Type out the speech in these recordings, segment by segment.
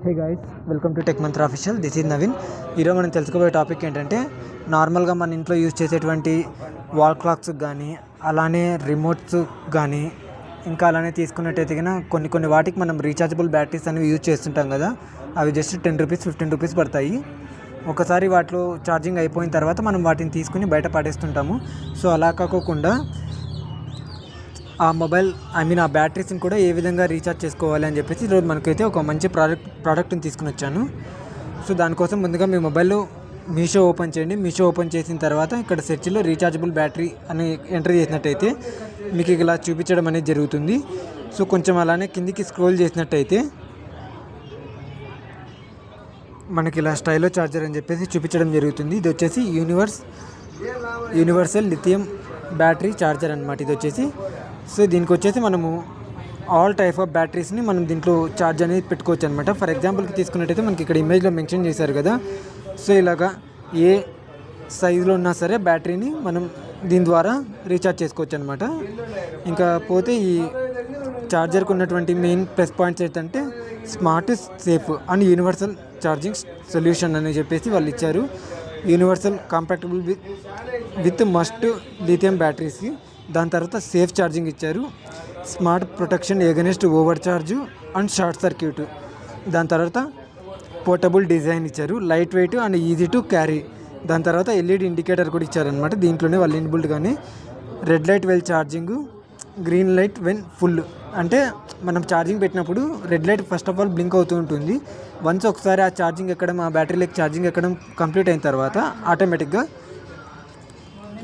Hey guys, welcome to tech Mantra official. This is Naveen. ఈరోజు మనం తెలుసుకోబోయే టాపిక్ ఏంటంటే, నార్మల్గా మన ఇంట్లో యూజ్ చేసేటువంటి వాల్ క్లాక్స్ కానీ, అలానే రిమోట్స్ కానీ, ఇంకా అలానే తీసుకున్నట్టయితే కన్నా కొన్ని వాటికి మనం రీఛార్జబుల్ బ్యాటరీస్ అనేవి యూజ్ చేస్తుంటాం కదా. అవి జస్ట్ 10 రూపీస్ 15 రూపీస్ పడతాయి. ఒకసారి వాటిలో ఛార్జింగ్ అయిపోయిన తర్వాత మనం వాటిని తీసుకుని బయట పడేస్తుంటాము. సో అలా కాకోకుండా ఆ బ్యాటరీస్ని కూడా ఏ విధంగా రీఛార్జ్ చేసుకోవాలి అని చెప్పేసి ఈరోజు మనకైతే ఒక మంచి ప్రోడక్ట్ని తీసుకుని వచ్చాను. సో దానికోసం ముందుగా మీ మొబైల్లో మీషో ఓపెన్ చేయండి. మీషో ఓపెన్ చేసిన తర్వాత ఇక్కడ సెర్చ్లో రీఛార్జబుల్ బ్యాటరీ అని ఎంటర్ చేసినట్టయితే మీకు ఇలా చూపించడం అనేది జరుగుతుంది. సో కొంచెం అలానే కిందికి స్క్రోల్ చేసినట్టయితే మనకి ఇలా స్టైలో ఛార్జర్ అని చెప్పేసి చూపించడం జరుగుతుంది. ఇది వచ్చేసి యూనివర్సల్ లిథియం బ్యాటరీ ఛార్జర్ అనమాట. ఇది వచ్చేసి సో దీనికి వచ్చేసి మనము ఆల్ టైప్ ఆఫ్ బ్యాటరీస్ని మనం దీంట్లో ఛార్జ్ అనేది పెట్టుకోవచ్చు అనమాట. ఫర్ ఎగ్జాంపుల్కి తీసుకున్నట్టయితే మనకి ఇక్కడ ఇమేజ్లో మెన్షన్ చేశారు కదా. సో ఇలాగా ఏ సైజులో ఉన్నా సరే బ్యాటరీని మనం దీని ద్వారా రీఛార్జ్ చేసుకోవచ్చు అనమాట. ఇంకా పోతే ఈ ఛార్జర్కి ఉన్నటువంటి మెయిన్ ప్లస్ పాయింట్స్ ఏంటంటే smart, safe and universal charging solution అని చెప్పేసి వాళ్ళు ఇచ్చారు. Universal compatible with most lithium బ్యాటరీస్కి. దాని తర్వాత సేఫ్ ఛార్జింగ్ ఇచ్చారు. Smart protection against over charge and short circuit. దాని తర్వాత పోర్టబుల్ డిజైన్ ఇచ్చారు. Light weight and easy to carry. దాని తర్వాత ఎల్ఈడి ఇండికేటర్ కూడా ఇచ్చారనమాట. దీంట్లోనే వాళ్ళు ఇన్బుల్ట్గానే red light while charging, green light when full. అంటే మనం ఛార్జింగ్ పెట్టినప్పుడు red light first of all blink అవుతూ ఉంటుంది. వన్స్ ఒకసారి ఆ ఛార్జింగ్ ఎక్కడం, ఆ బ్యాటరీలోకి ఛార్జింగ్ ఎక్కడం కంప్లీట్ అయిన తర్వాత ఆటోమేటిక్గా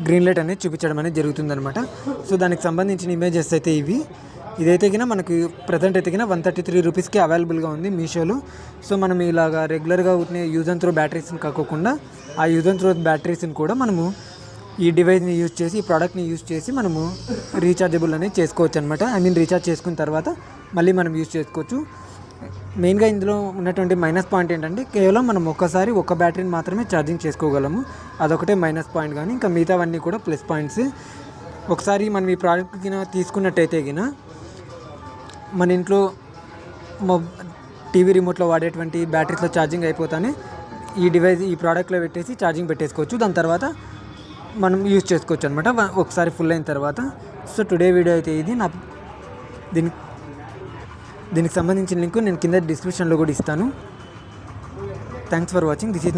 గ్రీన్ లైట్ అనేది చూపించడం అనేది జరుగుతుందనమాట. సో దానికి సంబంధించిన ఇమేజెస్ అయితే ఇదైతే కినా మనకి ప్రజెంట్ అయితే కినా 133 రూపీస్కి అవైలబుల్గా ఉంది మీషోలో. సో మనం ఇలాగా రెగ్యులర్గా ఉంటే యూజ్ అండ్ త్రో బ్యాటరీస్ని కాకుండా ఆ యూజ్ అండ్ త్రో బ్యాటరీస్ని కూడా మనము ఈ డివైస్ని యూజ్ చేసి, ఈ ప్రోడక్ట్ని యూజ్ చేసి మనము రీఛార్జబుల్ అనేది చేసుకోవచ్చు అనమాట. రీఛార్జ్ చేసుకున్న తర్వాత మళ్ళీ మనం యూజ్ చేసుకోవచ్చు. మెయిన్గా ఇందులో ఉన్నటువంటి మైనస్ పాయింట్ ఏంటంటే కేవలం మనం ఒక్కసారి ఒక బ్యాటరీని మాత్రమే ఛార్జింగ్ చేసుకోగలము. అదొకటే మైనస్ పాయింట్. కానీ ఇంకా మిగతావన్నీ కూడా ప్లస్ పాయింట్స్. ఒకసారి మనం ఈ ప్రోడక్ట్ కింద తీసుకున్నట్టయితే కింద మన ఇంట్లో టీవీ రిమోట్లో వాడేటువంటి బ్యాటరీస్లో ఛార్జింగ్ అయిపోతానే ఈ ప్రోడక్ట్లో పెట్టేసి ఛార్జింగ్ పెట్టేసుకోవచ్చు. దాని తర్వాత మనం యూజ్ చేసుకోవచ్చు అనమాట ఒకసారి ఫుల్ అయిన తర్వాత. సో టుడే వీడియో అయితే ఇది. దీనికి సంబంధించిన లింక్ నేను కింద డిస్క్రిప్షన్లో కూడా ఇస్తాను. Thanks for watching. This is